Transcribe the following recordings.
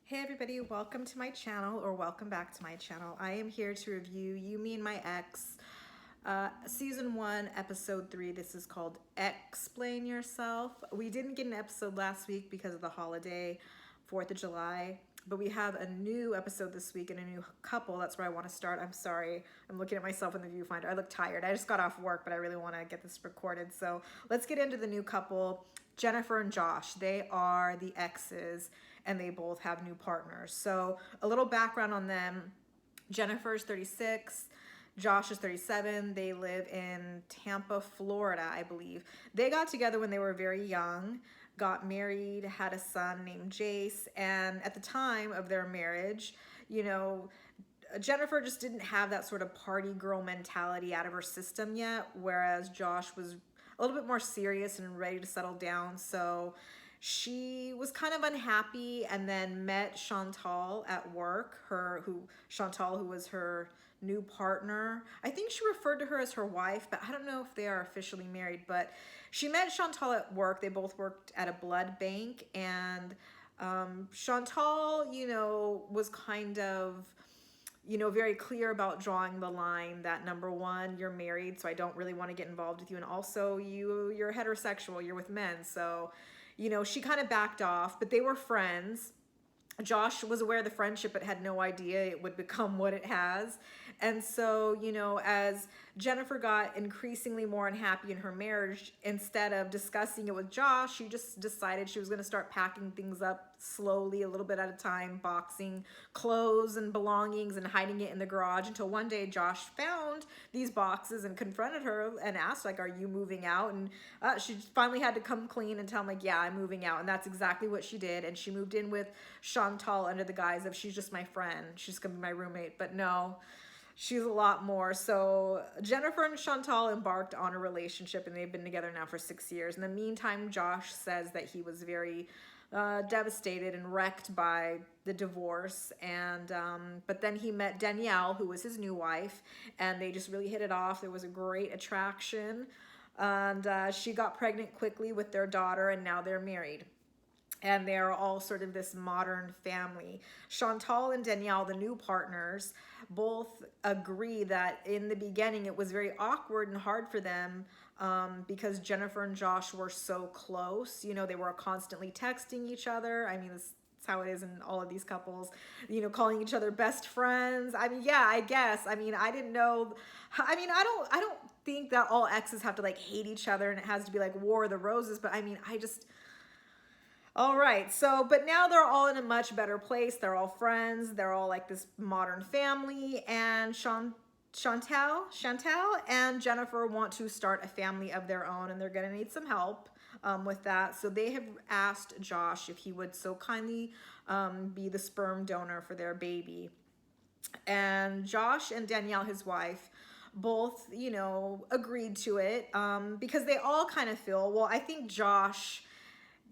Hey everybody, welcome to my channel, or welcome back to my channel. I am here to review You, Me, and My Ex, Season 1, Episode 3. This is called Explain Yourself. We didn't get an episode last week because of the holiday, 4th of July, but we have a new episode this week and a new couple. That's where I want to start. I'm sorry, I'm looking at myself in the viewfinder. I look tired. I just got off work, but I really want to get this recorded. So let's get into the new couple, Jennifer and Josh. They are the exes and they both have new partners. So a little background on them. Jennifer's 36. Josh is 37. They live in Tampa, Florida, I believe. They got together when they were very young, got married, had a son named Jace. And at the time of their marriage, you know, Jennifer just didn't have that sort of party girl mentality out of her system yet, whereas Josh was a little bit more serious and ready to settle down. So she was kind of unhappy and then met Chantal at work, Chantal, who was her new partner. I think she referred to her as her wife, but I don't know if they are officially married. But she met Chantal at work. They both worked at a blood bank, and Chantal, was kind of, very clear about drawing the line that, number one, you're married, so I don't really want to get involved with you. And also you're heterosexual, you're with men. So, she kind of backed off, but they were friends. Josh was aware of the friendship but had no idea it would become what it has. And so, as Jennifer got increasingly more unhappy in her marriage, instead of discussing it with Josh, she just decided she was going to start packing things up slowly, a little bit at a time, boxing clothes and belongings and hiding it in the garage, until one day Josh found these boxes and confronted her and asked, like, are you moving out? And she finally had to come clean and tell him, like, yeah, I'm moving out. And that's exactly what she did. And she moved in with Chantal under the guise of she's just my friend, she's gonna be my roommate. But no, she's a lot more. So Jennifer and Chantal embarked on a relationship, and they've been together now for 6 years. In the meantime, Josh says that he was very devastated and wrecked by the divorce, and but then he met Danielle, who was his new wife, and they just really hit it off. There was a great attraction, and she got pregnant quickly with their daughter, and now they're married. And they're all sort of this modern family. Chantal and Danielle, the new partners, both agree that in the beginning it was very awkward and hard for them because Jennifer and Josh were so close. They were constantly texting each other. I mean, that's how it is in all of these couples, calling each other best friends. I mean, yeah, I guess. I mean, I didn't know. I mean, I don't think that all exes have to like hate each other and it has to be like War of the Roses. But I mean, all right, so, but now they're all in a much better place. They're all friends. They're all like this modern family. And Chantal and Jennifer want to start a family of their own, and they're going to need some help with that. So they have asked Josh if he would so kindly be the sperm donor for their baby. And Josh and Danielle, his wife, both, agreed to it because they all kind of feel, well, I think Josh,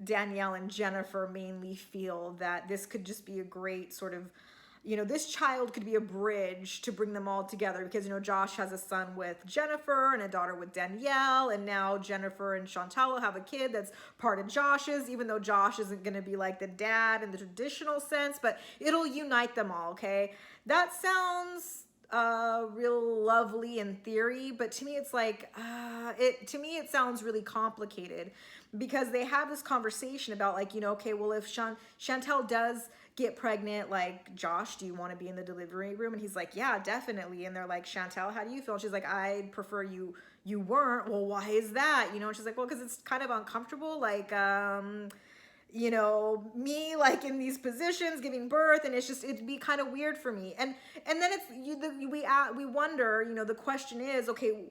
Danielle, and Jennifer mainly feel that this could just be a great sort of, this child could be a bridge to bring them all together because, Josh has a son with Jennifer and a daughter with Danielle, and now Jennifer and Chantal will have a kid that's part of Josh's, even though Josh isn't going to be like the dad in the traditional sense, but it'll unite them all, okay? That sounds real lovely in theory, but to me it's like to me it sounds really complicated because they have this conversation about like, okay, well, if Chantal does get pregnant, like, Josh, do you want to be in the delivery room? And he's like, yeah, definitely. And they're like, Chantal, how do you feel? And she's like, I'd prefer you weren't. Well, why is that? And she's like, well, because it's kind of uncomfortable, like me like in these positions giving birth, and it'd be kind of weird for me. And then we wonder, the question is, okay,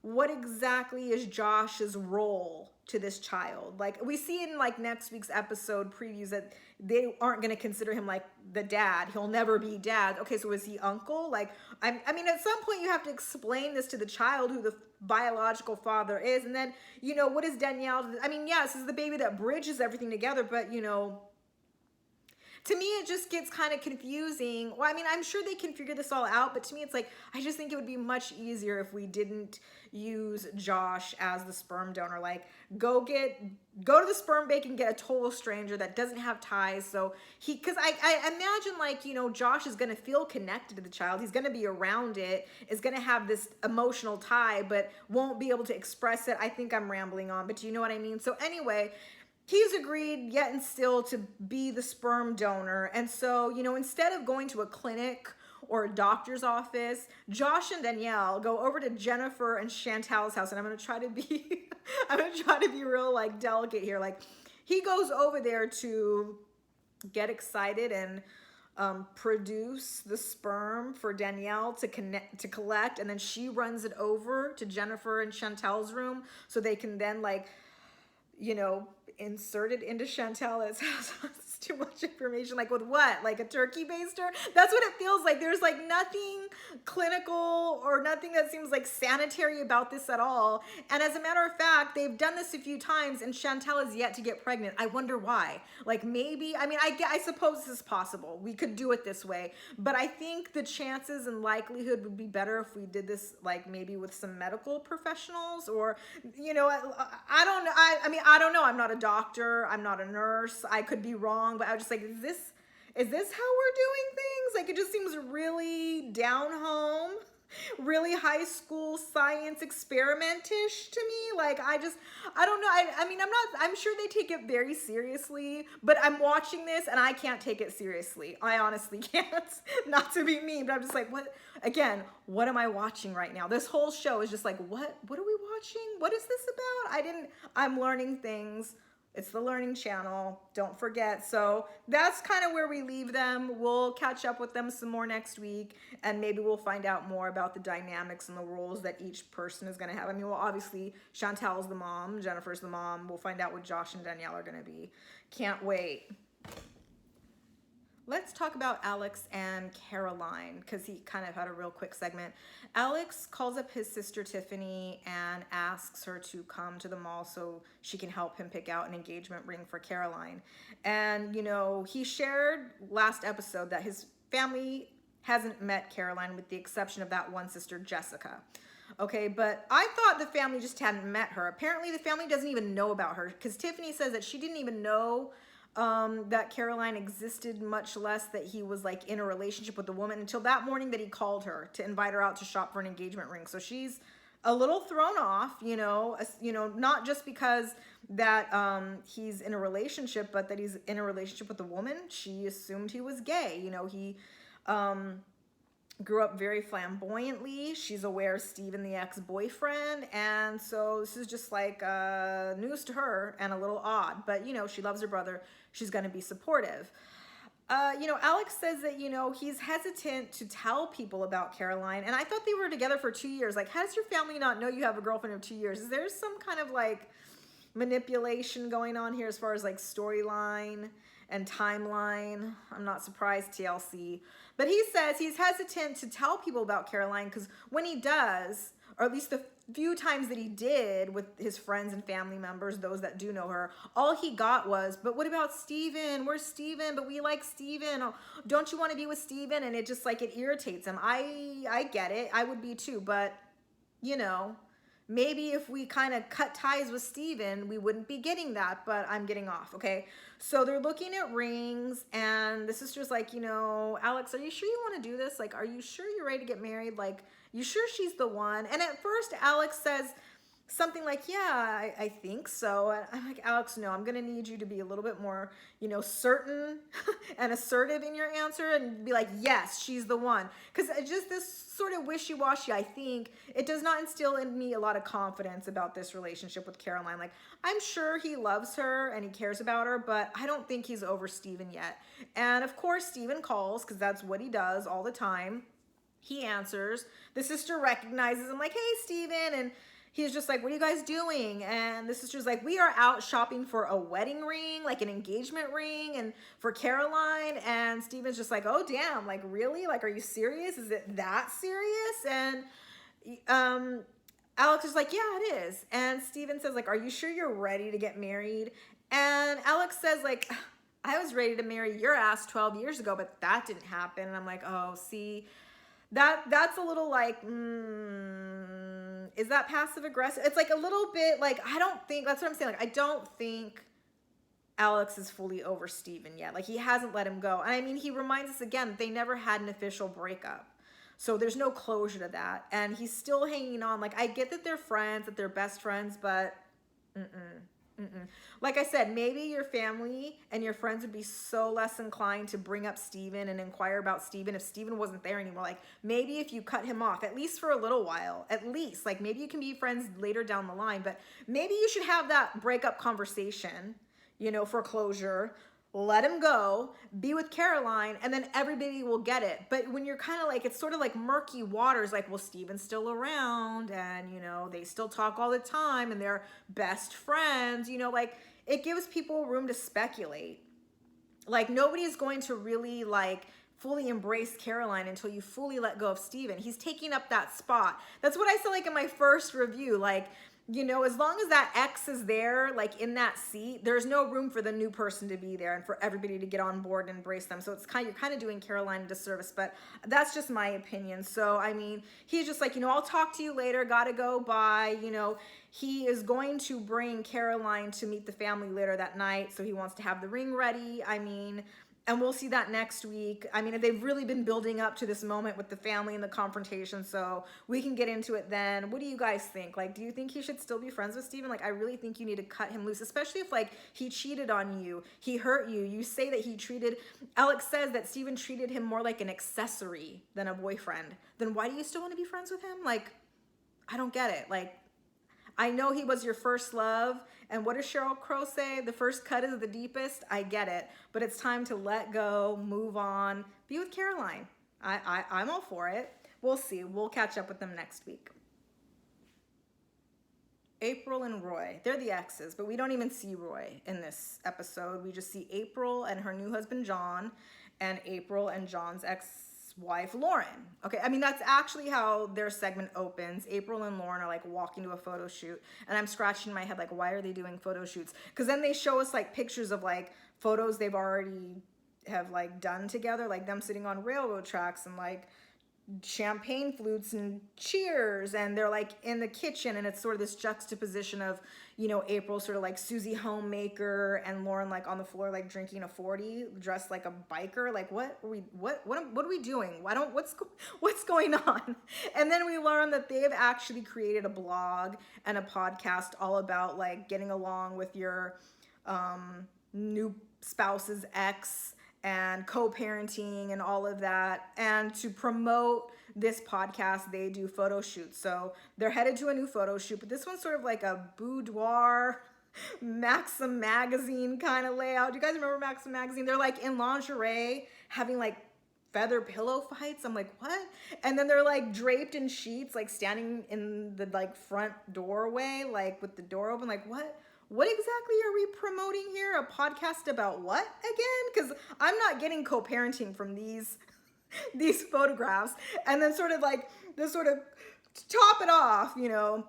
what exactly is Josh's role to this child? Like, we see in like next week's episode previews that they aren't going to consider him like the dad. He'll never be dad. Okay, so is he uncle? Like, I mean, at some point you have to explain this to the child, who the biological father is. And then, what is Danielle? I mean, yes, this is the baby that bridges everything together, but to me, it just gets kind of confusing. Well, I mean, I'm sure they can figure this all out, but to me, it's like, I just think it would be much easier if we didn't use Josh as the sperm donor. Like, go to the sperm bank and get a total stranger that doesn't have ties. So because I imagine, like, you know, Josh is going to feel connected to the child. He's going to be around it, is going to have this emotional tie, but won't be able to express it. I think I'm rambling on, but do you know what I mean? So anyway, he's agreed yet and still to be the sperm donor. And so, you know, instead of going to a clinic or a doctor's office, Josh and Danielle go over to Jennifer and Chantal's house. And I'm going to try to be, I'm going to try to be real, like, delicate here. Like, he goes over there to get excited and produce the sperm for Danielle to collect. And then she runs it over to Jennifer and Chantal's room so they can then, like, you know, insert it into Chantal's house. It's too much information. Like, with what? Like a turkey baster? That's what it feels like. There's like nothing clinical or nothing that seems like sanitary about this at all. And as a matter of fact, they've done this a few times and Chantal is yet to get pregnant. I wonder why. Like, maybe, I mean, I suppose this is possible. We could do it this way, but I think the chances and likelihood would be better if we did this, like, maybe with some medical professionals, or, you know, I don't know. I mean, I don't know. I'm not a doctor. I'm not a nurse. I could be wrong, but I was just like, is this how we're doing things? Like, it just seems really down home, really high school science experiment-ish to me. Like, I don't know. I mean, I'm sure they take it very seriously, but I'm watching this and I can't take it seriously. I honestly can't. Not to be mean, but I'm just like, what am I watching right now? This whole show is just like, what are we watching? What is this about? I'm learning things. It's the Learning Channel, don't forget. So that's kind of where we leave them. We'll catch up with them some more next week, and maybe we'll find out more about the dynamics and the roles that each person is going to have. I mean, well, obviously, Chantal's the mom, Jennifer's the mom. We'll find out what Josh and Danielle are going to be. Can't wait. Let's talk about Alex and Caroline, because he kind of had a real quick segment. Alex calls up his sister Tiffany and asks her to come to the mall so she can help him pick out an engagement ring for Caroline. And, you know, he shared last episode that his family hasn't met Caroline with the exception of that one sister, Jessica. Okay, but I thought the family just hadn't met her. Apparently the family doesn't even know about her, because Tiffany says that she didn't even know that Caroline existed, much less that he was, like, in a relationship with the woman until that morning that he called her to invite her out to shop for an engagement ring. So she's a little thrown off, you know, not just because that he's in a relationship, but that he's in a relationship with a woman. She assumed he was gay. You know, he grew up very flamboyantly. She's aware of Steven, the ex-boyfriend, and so this is just like news to her and a little odd, but, you know, she loves her brother. She's going to be supportive. You know, Alex says that, you know, he's hesitant to tell people about Caroline, and I thought they were together for 2 years. Like, how does your family not know you have a girlfriend of 2 years? Is there some kind of, like, manipulation going on here as far as, like, storyline and timeline? I'm not surprised, TLC. But he says he's hesitant to tell people about Caroline because when he does, or at least the few times that he did with his friends and family members, those that do know her, all he got was, but what about Steven? Where's Steven? But we like Steven. Oh, don't you want to be with Steven? And it just, like, it irritates him. I get it. I would be too. But, you know, maybe if we kind of cut ties with Steven, we wouldn't be getting that, but I'm getting off, okay? So they're looking at rings, and the sister's like, you know, Alex, are you sure you want to do this? Like, are you sure you're ready to get married? Like, you sure she's the one? And at first, Alex says something like, yeah, I think so. And I'm like, Alex, no, I'm going to need you to be a little bit more, you know, certain and assertive in your answer and be like, yes, she's the one. Because just this sort of wishy-washy, I think, it does not instill in me a lot of confidence about this relationship with Caroline. Like, I'm sure he loves her and he cares about her, but I don't think he's over Steven yet. And of course, Steven calls because that's what he does all the time. He answers. The sister recognizes him like, hey, Steven. And he's just like, what are you guys doing? And the sister's like, we are out shopping for a wedding ring, like an engagement ring, and for Caroline. And Steven's just like, oh, damn, like, really? Like, are you serious? Is it that serious? And Alex is like, yeah, it is. And Steven says, like, are you sure you're ready to get married? And Alex says, like, I was ready to marry your ass 12 years ago, but that didn't happen. And I'm like, oh, see, that's a little like, is that passive aggressive? It's like a little bit like, I don't think, that's what I'm saying. Like, I don't think Alex is fully over Steven yet. Like, he hasn't let him go. And I mean, he reminds us again that they never had an official breakup. So there's no closure to that. And he's still hanging on. Like, I get that they're friends, that they're best friends, but like I said, maybe your family and your friends would be so less inclined to bring up Steven and inquire about Steven if Steven wasn't there anymore. Like, maybe if you cut him off, at least for a little while, at least, like, maybe you can be friends later down the line, but maybe you should have that breakup conversation, you know, for closure. Let him go, be with Caroline, and then everybody will get it. But when you're kind of like, it's sort of like murky waters, like, well, Steven's still around, and, you know, they still talk all the time, and they're best friends, you know, like, it gives people room to speculate. Like, nobody is going to really, like, fully embrace Caroline until you fully let go of Steven. He's taking up that spot. That's what I said, like, in my first review, like, you know, as long as that ex is there, like in that seat, there's no room for the new person to be there and for everybody to get on board and embrace them. So it's kind of, you're kind of doing Caroline a disservice, but that's just my opinion. So, I mean, he's just like, you know, I'll talk to you later, gotta go, bye. You know, he is going to bring Caroline to meet the family later that night. So he wants to have the ring ready. I mean, and we'll see that next week. I mean, they've really been building up to this moment with the family and the confrontation, so we can get into it then. What do you guys think? Like, do you think he should still be friends with Steven? Like, I really think you need to cut him loose, especially if, like, he cheated on you, he hurt you. You say that Alex says that Steven treated him more like an accessory than a boyfriend. Then why do you still want to be friends with him? Like, I don't get it. Like, I know he was your first love, and what does Sheryl Crow say? The first cut is the deepest. I get it, but it's time to let go, move on, be with Caroline. I'm all for it. We'll see. We'll catch up with them next week. April and Roy, they're the exes, but we don't even see Roy in this episode. We just see April and her new husband, John, and April and John's ex-wife, Lauren. Okay, I mean, that's actually how their segment opens. April and Lauren are like walking to a photo shoot, and I'm scratching my head like, why are they doing photo shoots? Because then they show us like pictures of like photos they've already have like done together, like them sitting on railroad tracks and like champagne flutes and cheers, and they're like in the kitchen, and it's sort of this juxtaposition of, you know, April sort of like Susie homemaker and Lauren like on the floor like drinking a 40 dressed like a biker. Like, what are we doing? What's going on? And then we learn that they've actually created a blog and a podcast all about like getting along with your new spouse's ex and co-parenting and all of that. And to promote this podcast, they do photo shoots. So they're headed to a new photo shoot, but this one's sort of like a boudoir Maxim magazine kind of layout. Do you guys remember Maxim magazine? They're like in lingerie having like feather pillow fights. I'm like, what? And then they're like draped in sheets, like standing in the like front doorway, like with the door open. Like, what exactly are we promoting here? A podcast about what again? Because I'm not getting co-parenting from these photographs. And then sort of like this sort of top it off, you know,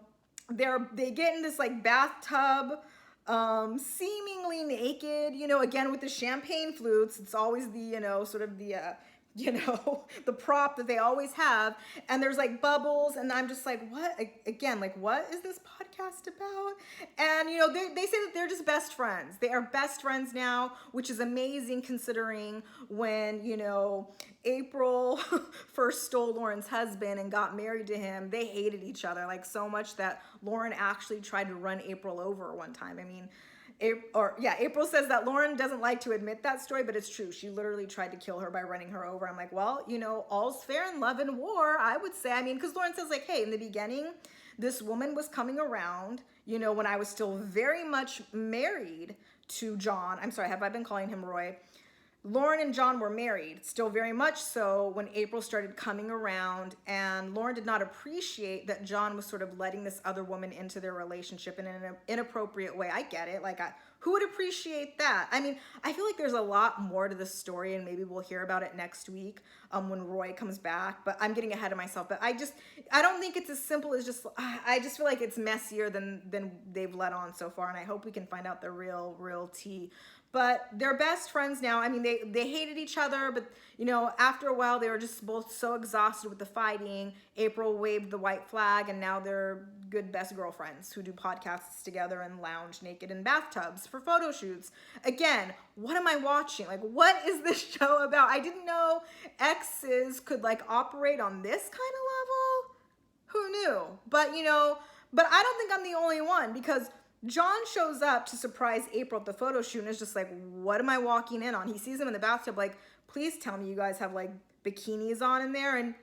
they get in this like bathtub, seemingly naked, you know, again with the champagne flutes. It's always the, you know, sort of the you know, the prop that they always have, and there's like bubbles, and I'm just like, what? Again, like, what is this podcast about? And, you know, they say that they're just best friends. They are best friends now, which is amazing considering when, you know, April first stole Lauren's husband and got married to him, they hated each other, like so much that Lauren actually tried to run April over one time. I mean, April says that Lauren doesn't like to admit that story, but it's true. She literally tried to kill her by running her over. I'm like, well, you know, all's fair in love and war, I would say. I mean, because Lauren says like, hey, in the beginning, this woman was coming around, you know, when I was still very much married to John. I'm sorry, have I been calling him Roy? Lauren and John were married, still very much so, when April started coming around, and Lauren did not appreciate that John was sort of letting this other woman into their relationship in an inappropriate way. I get it. Like, who would appreciate that? I mean, I feel like there's a lot more to this story, and maybe we'll hear about it next week when Roy comes back, but I'm getting ahead of myself. But I don't think it's as simple as just, I just feel like it's messier than they've let on so far, and I hope we can find out the real tea. but they're best friends now. I mean, they hated each other, but you know, after a while, they were just both so exhausted with the fighting. April waved the white flag, and now they're good best girlfriends who do podcasts together and lounge naked in bathtubs for photo shoots. Again, what am I watching? Like, what is this show about? I didn't know exes could like operate on this kind of level. Who knew? But you know, but I don't think I'm the only one, because John shows up to surprise April at the photo shoot and is just like, what am I walking in on? He sees him in the bathtub like, please tell me you guys have like bikinis on in there. And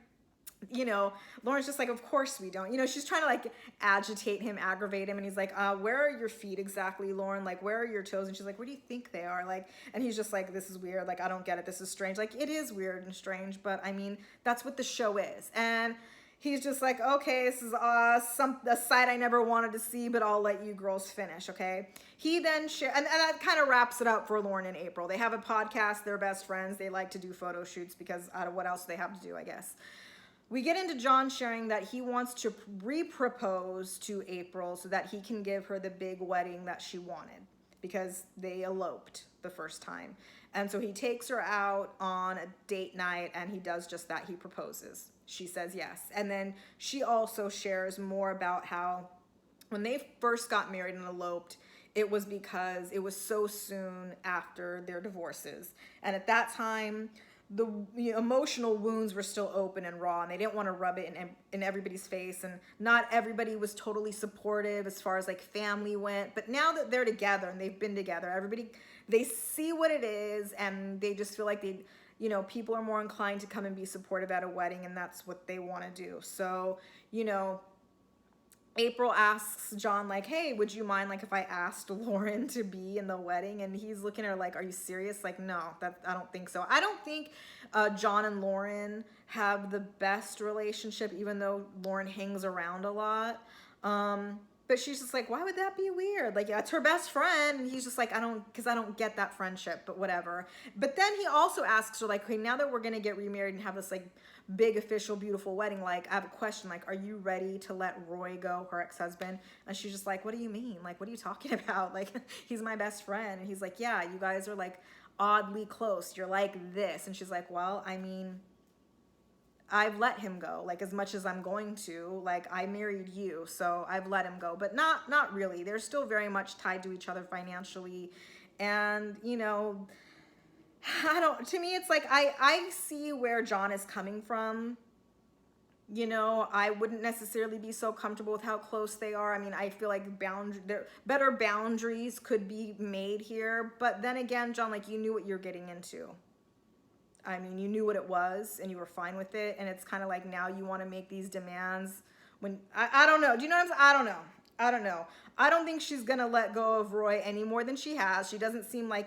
you know, Lauren's just like, of course we don't. You know, she's trying to like agitate him, aggravate him. And he's like, where are your feet exactly, Lauren? Like, where are your toes? And she's like, where do you think they are? Like, and he's just like, this is weird. Like, I don't get it. This is strange. Like, it is weird and strange, but I mean, that's what the show is. And he's just like, okay, this is a side I never wanted to see, but I'll let you girls finish, okay? He then shares, and that kind of wraps it up for Lauren and April. They have a podcast. They're best friends. They like to do photo shoots because out of what else they have to do, I guess. We get into John sharing that he wants to re-propose to April so that he can give her the big wedding that she wanted, because they eloped the first time. And so he takes her out on a date night and he does just that. He proposes. She says yes. And then she also shares more about how when they first got married and eloped, it was because it was so soon after their divorces. And at that time, the emotional wounds were still open and raw, and they didn't want to rub it in everybody's face, and not everybody was totally supportive as far as like family went. But now that they're together and they've been together, everybody, they see what it is, and they just feel like they, you know, people are more inclined to come and be supportive at a wedding, and that's what they want to do. So, you know, April asks John, like, hey, would you mind, like, if I asked Lauren to be in the wedding? And he's looking at her like, are you serious? Like, no, I don't think so. I don't think John and Lauren have the best relationship, even though Lauren hangs around a lot. But she's just like, why would that be weird? Like, yeah, it's her best friend. And he's just like, I don't get that friendship, but whatever. But then he also asks her, like, okay, now that we're going to get remarried and have this, like, big, official, beautiful wedding, like, I have a question. Like, are you ready to let Roy go, her ex-husband? And she's just like, what do you mean? Like, what are you talking about? Like, he's my best friend. And he's like, yeah, you guys are, like, oddly close. You're like this. And she's like, well, I mean, I've let him go, like, as much as I'm going to. Like, I married you, so I've let him go, but not really. They're still very much tied to each other financially. And, you know, to me, it's like, I see where John is coming from. You know, I wouldn't necessarily be so comfortable with how close they are. I mean, I feel like better boundaries could be made here. But then again, John, like, you knew what you're getting into. I mean, you knew what it was and you were fine with it. And it's kind of like, now you want to make these demands when, I don't know. Do you know what I'm saying? I don't know. I don't think she's going to let go of Roy any more than she has. She doesn't seem like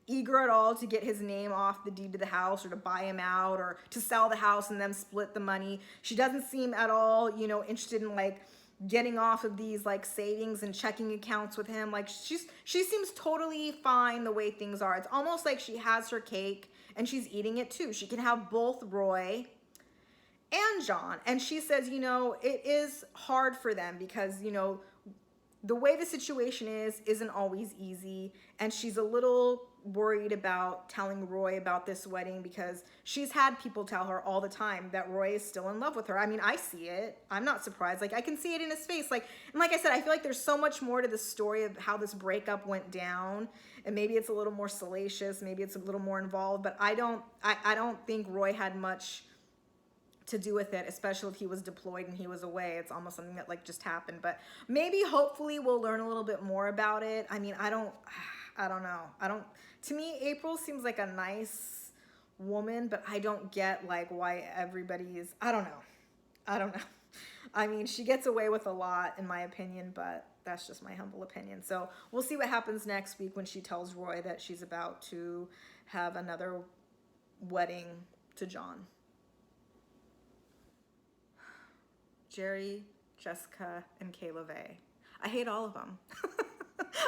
eager at all to get his name off the deed to the house, or to buy him out, or to sell the house and then split the money. She doesn't seem at all, you know, interested in like getting off of these like savings and checking accounts with him. Like, she seems totally fine the way things are. It's almost like she has her cake and she's eating it too. She can have both Roy and John. And she says, you know, it is hard for them because, you know, the way the situation isn't always easy. And she's a little worried about telling Roy about this wedding because she's had people tell her all the time that Roy is still in love with her. I mean, I see it. I'm not surprised. Like, I can see it in his face. Like, and like I said, I feel like there's so much more to the story of how this breakup went down. And maybe it's a little more salacious. Maybe it's a little more involved. But I don't think Roy had much to do with it, especially if he was deployed and he was away. It's almost something that like just happened. But maybe, hopefully, we'll learn a little bit more about it. I mean, I don't know. To me, April seems like a nice woman, but I don't get like why everybody is, I don't know. I mean, she gets away with a lot in my opinion, but that's just my humble opinion. So we'll see what happens next week when she tells Roy that she's about to have another wedding to John. Jerry, Jessica, and Kayla Vay. I hate all of them.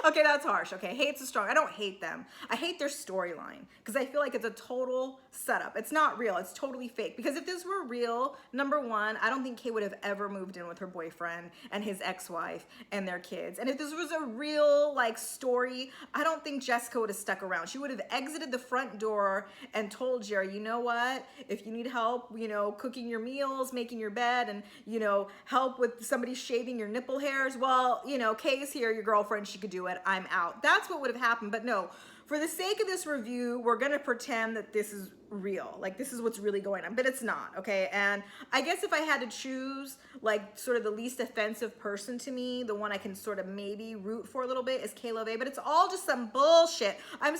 Okay, that's harsh. Okay, hate's a strong. I don't hate them. I hate their storyline because I feel like it's a total setup. It's not real. It's totally fake. Because if this were real, number one, I don't think Kay would have ever moved in with her boyfriend and his ex-wife and their kids. And if this was a real like story, I don't think Jessica would have stuck around. She would have exited the front door and told Jerry, you know what? If you need help, you know, cooking your meals, making your bed, and you know, help with somebody shaving your nipple hairs, well, you know, Kay's here, your girlfriend, she could do it. I'm out. That's what would have happened. But no, for the sake of this review, we're gonna pretend that this is real. Like this is what's really going on, but it's not, okay? And I guess if I had to choose like sort of the least offensive person to me, the one I can sort of maybe root for a little bit is Kay Levay, but it's all just some bullshit.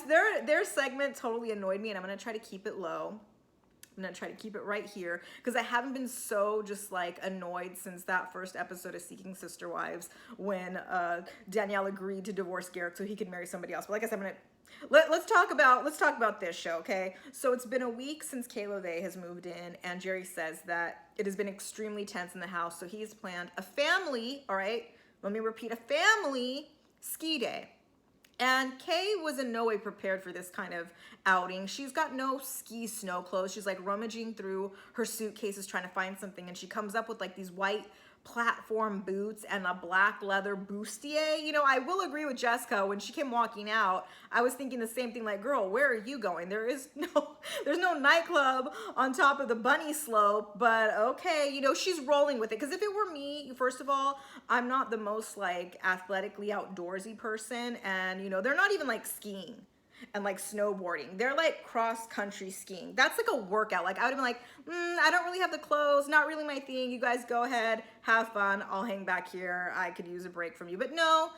Their segment totally annoyed me, and I'm gonna try to keep it low. I'm gonna try to keep it right here because I haven't been so just like annoyed since that first episode of Seeking Sister Wives when Danielle agreed to divorce Garrett so he could marry somebody else. But like I said, let's talk about this show, okay? So it's been a week since Kay Levay has moved in, and Jerry says that it has been extremely tense in the house. So he's planned a family, all right? Let me repeat, a family ski day. And Kay was in no way prepared for this kind of outing. She's got no ski snow clothes. She's like rummaging through her suitcases trying to find something, and she comes up with like these white platform boots and a black leather bustier. You know, I will agree with Jessica. When she came walking out, I was thinking the same thing, like, girl, where are you going? There's no nightclub on top of the bunny slope, but okay, you know, she's rolling with it. Because if it were me, first of all, I'm not the most like athletically outdoorsy person, and you know, they're not even like skiing and like snowboarding. They're like cross country skiing. That's like a workout. Like I would have been like, I don't really have the clothes, not really my thing. You guys go ahead, have fun. I'll hang back here. I could use a break from you. But no,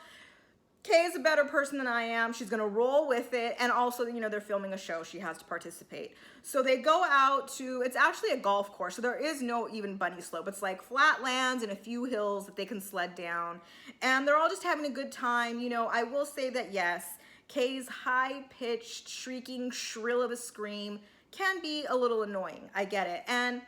Kay is a better person than I am. She's gonna roll with it. And also, you know, they're filming a show. She has to participate. So they go out to, it's actually a golf course. So there is no even bunny slope. It's like flat lands and a few hills that they can sled down. And they're all just having a good time. You know, I will say that yes, Kay's high-pitched, shrieking shrill of a scream can be a little annoying. I get it. And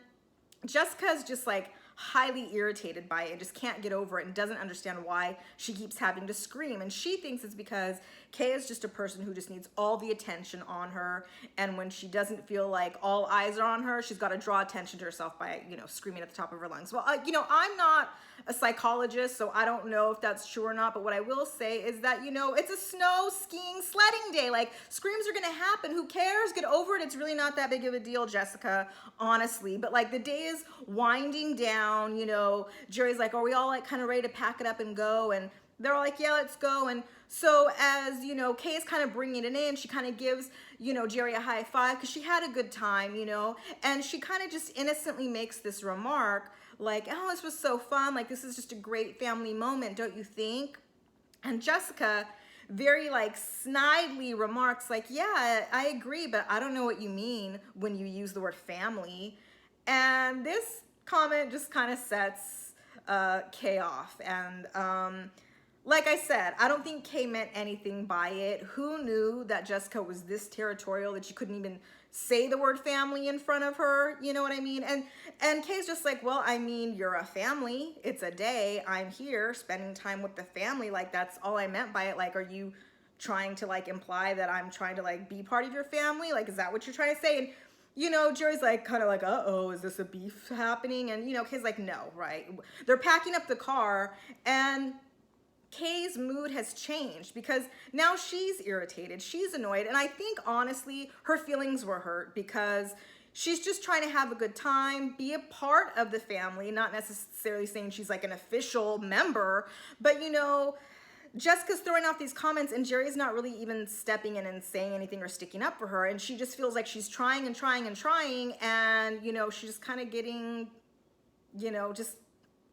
Jessica's just like highly irritated by it, just can't get over it and doesn't understand why she keeps having to scream. And she thinks it's because Kay is just a person who just needs all the attention on her. And when she doesn't feel like all eyes are on her, she's got to draw attention to herself by, you know, screaming at the top of her lungs. Well, you know, I'm not a psychologist, so I don't know if that's true or not. But what I will say is that, you know, it's a snow skiing sledding day. Like screams are going to happen. Who cares? Get over it. It's really not that big of a deal, Jessica, honestly. But like the day is winding down, you know, Jerry's like, are we all like kind of ready to pack it up and go? And they're all like, yeah, let's go. And so as, you know, Kay's kind of bringing it in, she kind of gives, you know, Jerry a high five because she had a good time, you know, and she kind of just innocently makes this remark like, oh, this was so fun. Like, this is just a great family moment, don't you think? And Jessica very like snidely remarks like, yeah, I agree, but I don't know what you mean when you use the word family. And this comment just kind of sets Kay off. And like I said, I don't think Kay meant anything by it. Who knew that Jessica was this territorial that she couldn't even say the word family in front of her? You know what I mean? And Kay's just like, well, I mean, you're a family. It's a day. I'm here spending time with the family. Like, that's all I meant by it. Like, are you trying to like imply that I'm trying to like be part of your family? Like, is that what you're trying to say? And you know, Jerry's like kind of like, uh-oh, is this a beef happening? And you know, Kay's like, no, right? They're packing up the car, and Kay's mood has changed because now she's irritated, she's annoyed, and I think honestly her feelings were hurt because she's just trying to have a good time, be a part of the family, not necessarily saying she's like an official member, but you know, Jessica's throwing out these comments and Jerry's not really even stepping in and saying anything or sticking up for her, and she just feels like she's trying and trying and trying, and you know, she's kind of getting, you know, just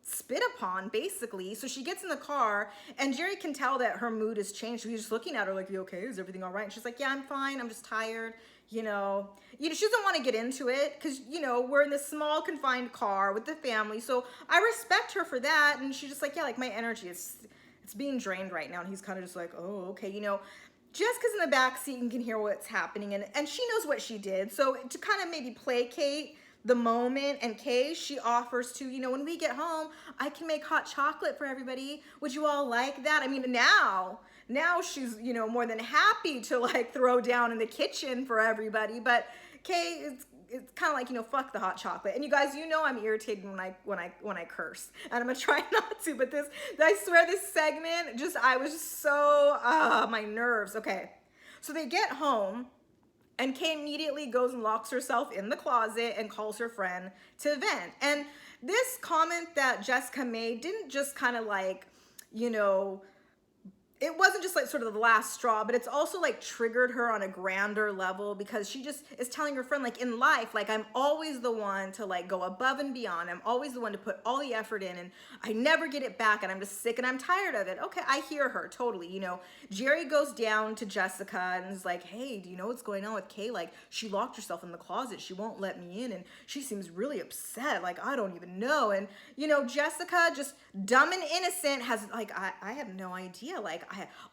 spit upon basically. So she gets in the car and Jerry can tell that her mood has changed. So he's just looking at her like, you okay? Is everything all right? And she's like, yeah, I'm fine. I'm just tired. You know, she doesn't want to get into it because, you know, we're in this small confined car with the family. So I respect her for that. And she's just like, yeah, like my energy is, it's being drained right now. And he's kind of just like, oh, okay. You know, Jessica's in the back seat and can hear what's happening. And she knows what she did. So to kind of maybe placate the moment and Kay, she offers to, you know, when we get home, I can make hot chocolate for everybody. Would you all like that? I mean, now now she's, you know, more than happy to like throw down in the kitchen for everybody. But Kay, it's kind of like, you know, fuck the hot chocolate. And you guys, you know, I'm irritated when I curse, and I'm gonna try not to. But this, I swear, this segment just, I was just so my nerves. Okay, so they get home. And Kay immediately goes and locks herself in the closet and calls her friend to vent. And this comment that Jessica made didn't just kind of like, you know, it wasn't just like sort of the last straw, but it's also like triggered her on a grander level, because she just is telling her friend, like, in life, like, I'm always the one to like go above and beyond. I'm always the one to put all the effort in, and I never get it back, and I'm just sick and I'm tired of it. Okay, I hear her totally. You know, Jerry goes down to Jessica and is like, hey, do you know what's going on with Kay? Like, she locked herself in the closet. She won't let me in, and she seems really upset. Like, I don't even know. And, you know, Jessica, just dumb and innocent, has like, I have no idea. Like,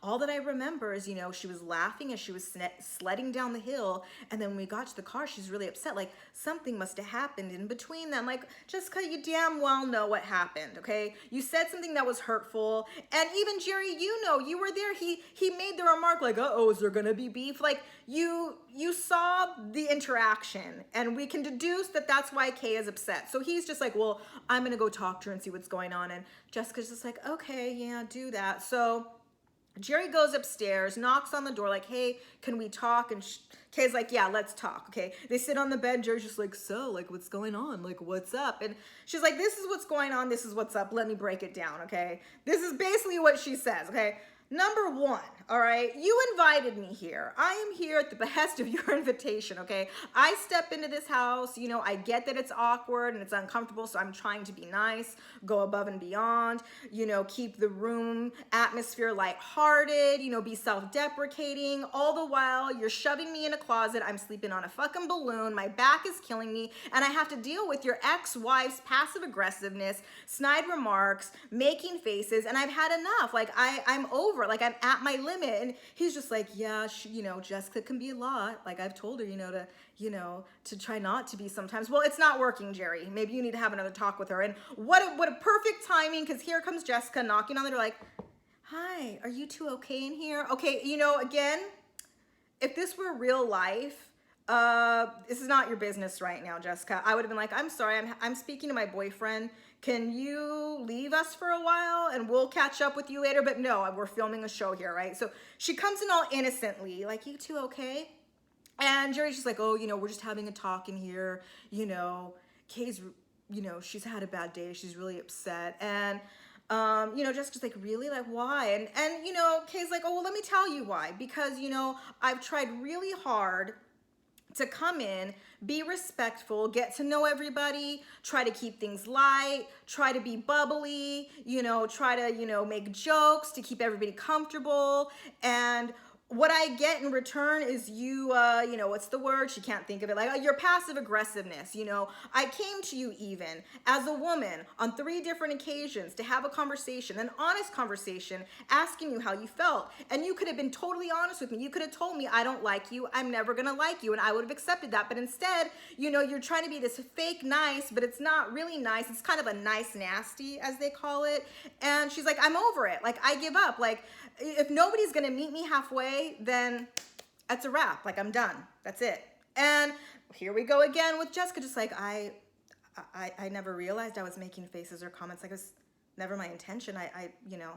all that I remember is, you know, she was laughing as she was sledding down the hill, and then when we got to the car, she's really upset. Like, something must have happened in between them. Like, Jessica, you damn well know what happened, okay? You said something that was hurtful, and even Jerry, you know, you were there. He made the remark like, uh-oh, is there gonna be beef? Like, you saw the interaction, and we can deduce that that's why Kay is upset. So he's just like, well, I'm gonna go talk to her and see what's going on. And Jessica's just like, okay, yeah, do that. So Jerry goes upstairs, knocks on the door like, hey, can we talk? And Kay's like, yeah, let's talk, okay? They sit on the bed. Jerry's just like, so, like, what's going on? Like, what's up? And she's like, this is what's going on. This is what's up. Let me break it down, okay? This is basically what she says, okay? Number one, all right, you invited me here. I am here at the behest of your invitation, okay? I step into this house, you know, I get that it's awkward and it's uncomfortable, so I'm trying to be nice, go above and beyond, you know, keep the room atmosphere lighthearted, you know, be self-deprecating. All the while, you're shoving me in a closet, I'm sleeping on a fucking balloon, my back is killing me, and I have to deal with your ex-wife's passive aggressiveness, snide remarks, making faces, and I've had enough. Like, I'm over. Like, I'm at my limit. And he's just like, yeah, you know, Jessica can be a lot. Like, I've told her, to try not to be sometimes. Well, it's not working, Jerry. Maybe you need to have another talk with her. And what a perfect timing, because here comes Jessica knocking on the door like, hi, are you two okay in here? Okay, you know, again, if this were real life, this is not your business right now, Jessica. I would have been like, I'm sorry, I'm speaking to my boyfriend. Can you leave us for a while and we'll catch up with you later? But no, we're filming a show here, right? So she comes in all innocently, like, you two okay? And Jerry's just like, oh, you know, we're just having a talk in here. You know, Kay's, you know, she's had a bad day. She's really upset. And, you know, Jessica's like, really? Like, why? And, you know, Kay's like, oh, well, let me tell you why. Because, you know, I've tried really hard to come in, be respectful, get to know everybody, try to keep things light, try to be bubbly, you know, try to, you know, make jokes to keep everybody comfortable. And what I get in return is you, you know, what's the word? She can't think of it. Like, your passive aggressiveness, you know. I came to you even as a woman on 3 different occasions to have a conversation, an honest conversation, asking you how you felt. And you could have been totally honest with me. You could have told me, I don't like you. I'm never going to like you. And I would have accepted that. But instead, you know, you're trying to be this fake nice, but it's not really nice. It's kind of a nice nasty, as they call it. And she's like, I'm over it. Like, I give up. Like, if nobody's going to meet me halfway, then that's a wrap. Like, I'm done. That's it. And here we go again with Jessica. Just like, I never realized I was making faces or comments. Like, it was never my intention. You know,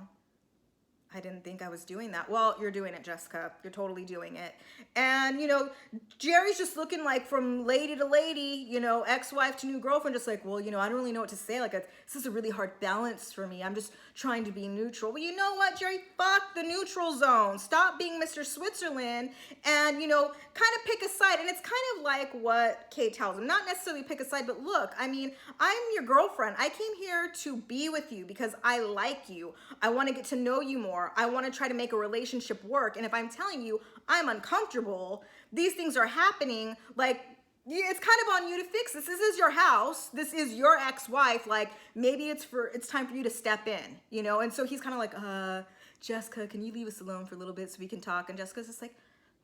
I didn't think I was doing that. Well, you're doing it, Jessica. You're totally doing it. And, you know, Jerry's just looking like from lady to lady, you know, ex-wife to new girlfriend, just like, well, you know, I don't really know what to say. Like, this is a really hard balance for me. I'm just trying to be neutral. Well, you know what, Jerry? Fuck the neutral zone. Stop being Mr. Switzerland and, you know, kind of pick a side. And it's kind of like what Kay tells him. Not necessarily pick a side, but look, I mean, I'm your girlfriend. I came here to be with you because I like you. I want to get to know you more. I want to try to make a relationship work. And if I'm telling you I'm uncomfortable, these things are happening, like, it's kind of on you to fix this. This is your house. This is your ex-wife. Like, maybe it's time for you to step in, you know? And so he's kind of like, Jessica, can you leave us alone for a little bit so we can talk? And Jessica's just like,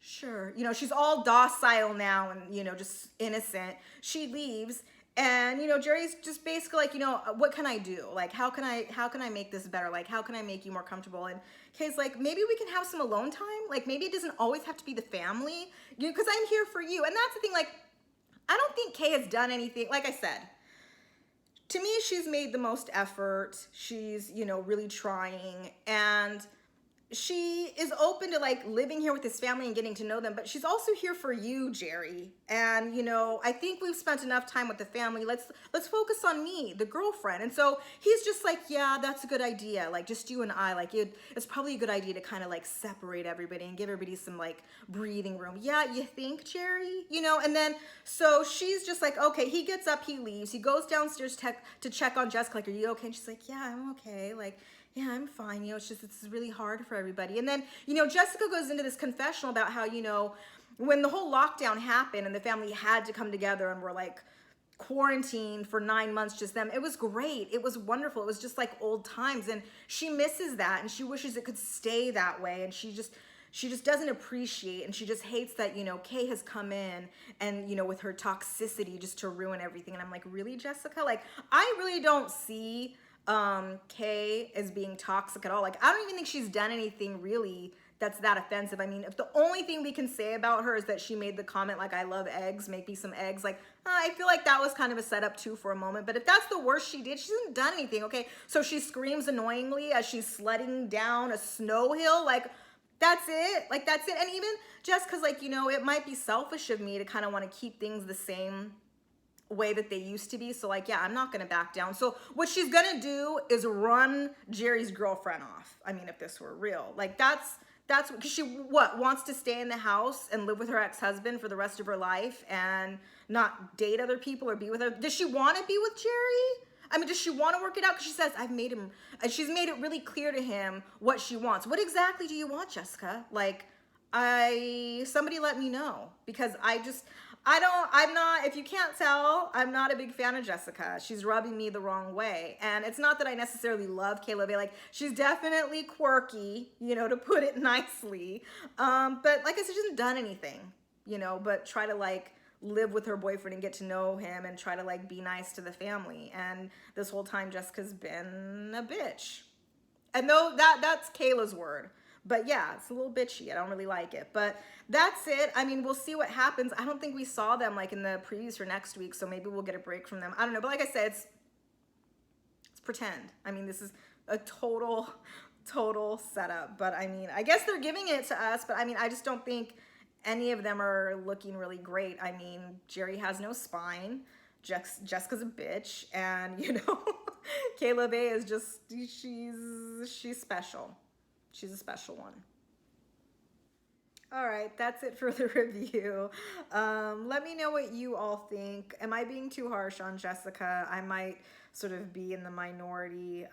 sure. You know, she's all docile now and, you know, just innocent. She leaves. And, you know, Jerry's just basically like, you know, what can I do? Like, how can I make this better? Like, how can I make you more comfortable? And Kay's like, maybe we can have some alone time. Like, maybe it doesn't always have to be the family, you know, because I'm here for you. And that's the thing, like, I don't think Kay has done anything. Like I said, to me, she's made the most effort. She's, you know, really trying. And she is open to like living here with his family and getting to know them, but she's also here for you, Jerry. And you know, I think we've spent enough time with the family. Let's focus on me, the girlfriend. And so he's just like, yeah, that's a good idea. Like just you and I, like it's probably a good idea to kind of like separate everybody and give everybody some like breathing room. Yeah, you think, Jerry? You know, and then so she's just like, okay, he gets up, he leaves, he goes downstairs to check on Jessica, like, are you okay? And she's like, yeah, I'm okay. Like, yeah, I'm fine. You know, it's really hard for everybody. And then, you know, Jessica goes into this confessional about how, you know, when the whole lockdown happened and the family had to come together and were like quarantined for 9 months, just them, it was great. It was wonderful. It was just like old times. And she misses that and she wishes it could stay that way. And she just doesn't appreciate, and she just hates that, you know, Kay has come in and, you know, with her toxicity just to ruin everything. And I'm like, really, Jessica? Like, I really don't see Kay as being toxic at all. Like, I don't even think she's done anything really that's that offensive. I mean, if the only thing we can say about her is that she made the comment, like, I love eggs, make me some eggs, like, I feel like that was kind of a setup too for a moment. But if that's the worst she did, she hasn't done anything, okay? So she screams annoyingly as she's sledding down a snow hill, like, that's it. Like, that's it. And even just because, like, you know, it might be selfish of me to kind of want to keep things the same way that they used to be. So like, yeah, I'm not gonna back down. So what she's gonna do is run Jerry's girlfriend off. I mean, if this were real, like that's because she wants to stay in the house and live with her ex-husband for the rest of her life and not date other people or be with her. Does she want to be with Jerry? I mean, does she want to work it out? Because she says, I've made him, and she's made it really clear to him what she wants. What exactly do you want, Jessica? Like, somebody let me know, because I'm not, if you can't tell, I'm not a big fan of Jessica. She's rubbing me the wrong way. And it's not that I necessarily love Kay Levay. Like, she's definitely quirky, you know, to put it nicely. But like I said, she hasn't done anything, you know, but try to like live with her boyfriend and get to know him and try to like be nice to the family. And this whole time, Jessica's been a bitch. And though that's Kayla's word. But yeah, it's a little bitchy. I don't really like it. But that's it. I mean, we'll see what happens. I don't think we saw them like in the previews for next week, so maybe we'll get a break from them. I don't know. But like I said, it's pretend. I mean, this is a total setup. But I mean, I guess they're giving it to us, but I mean, I just don't think any of them are looking really great. I mean, Jerry has no spine. Jessica's a bitch, and you know, Kay Levay is just, she's special. She's a special one. All right, that's it for the review. Let me know what you all think. Am I being too harsh on Jessica? I might sort of be in the minority.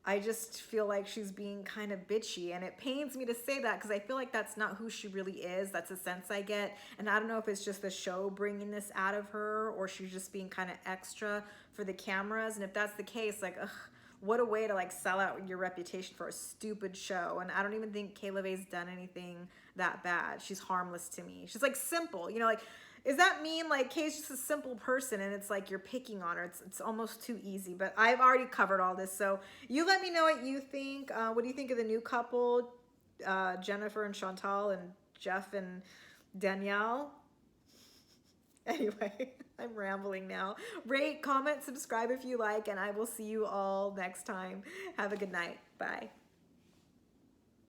I just feel like she's being kind of bitchy, and it pains me to say that because I feel like that's not who she really is. That's a sense I get, and I don't know if it's just the show bringing this out of her or she's just being kind of extra for the cameras. And if that's the case, like, ugh, what a way to like sell out your reputation for a stupid show. And I don't even think Kay Levay's done anything that bad. She's harmless to me. She's like simple, you know, like, does that mean like Kay's just a simple person and it's like you're picking on her? It's almost too easy, but I've already covered all this. So you let me know what you think. What do you think of the new couple, Jennifer and Chantal, and Jeff and Danielle? Anyway, I'm rambling now. Rate, comment, subscribe if you like, and I will see you all next time. Have a good night. Bye.